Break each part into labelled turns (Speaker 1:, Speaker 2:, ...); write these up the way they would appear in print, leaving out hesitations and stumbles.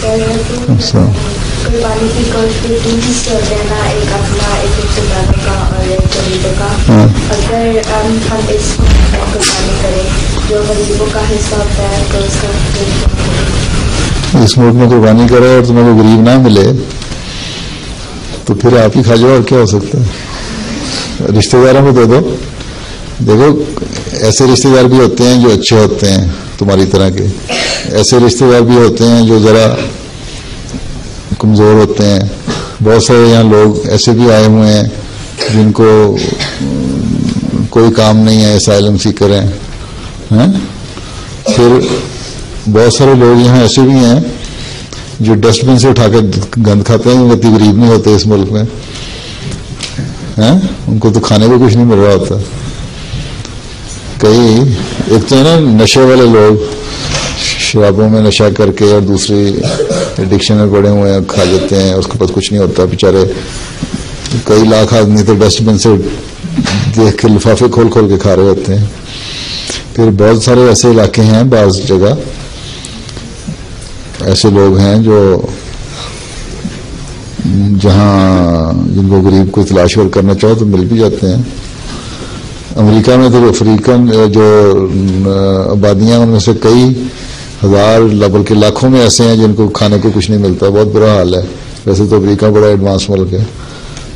Speaker 1: कुर्बानी की कॉस्ट तीन हिस्से होते हैं ना, एक अपना, एक रिश्तेदारों का और एक गरीबों का। अगर हम इस कुर्बानी करें जो गरीबों का हिस्सा होता है तो उसका
Speaker 2: इस मुल्क में कुर्बानी करे और तुम्हें कोई गरीब ना मिले तो फिर आप ही खा जाओ, और क्या हो सकता है। रिश्तेदारों को दे दो। देखो ऐसे रिश्तेदार भी होते हैं जो अच्छे होते हैं तुम्हारी तरह के, ऐसे रिश्तेदार भी होते हैं जो जरा कमजोर होते हैं। बहुत सारे यहाँ लोग ऐसे भी आए हुए हैं जिनको कोई काम नहीं है, असाइलम सीकर हैं। फिर बहुत सारे लोग यहाँ ऐसे भी हैं जो डस्टबिन से उठा कर गंद खाते हैं, वो इतने गरीब नहीं होते इस मुल्क में, हैं? उनको तो खाने को कुछ नहीं मिल रहा होता। कई एक तो है ना नशे वाले लोग, शराबों में नशा करके और दूसरी एडिक्शन में पड़े हुए हैं, खा लेते हैं, उसके पास कुछ नहीं होता बेचारे। कई लाख आदमी तो डस्टबिन से देख के लिफाफे खोल खोल के खा रहे होते हैं। फिर बहुत सारे ऐसे इलाके हैं, बाज़ जगह ऐसे लोग हैं जो जहाँ जिनको गरीब को तलाश करना चाहो तो मिल भी जाते हैं। अमेरिका में तो अफ्रीकन जो आबादियाँ उनमें से कई हजार बल्कि लाखों में ऐसे हैं जिनको खाने को कुछ नहीं मिलता, बहुत बुरा हाल है। वैसे तो अमेरिका बड़ा एडवांस मुल्क है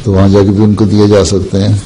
Speaker 2: तो वहाँ जाके भी उनको दिए जा सकते हैं।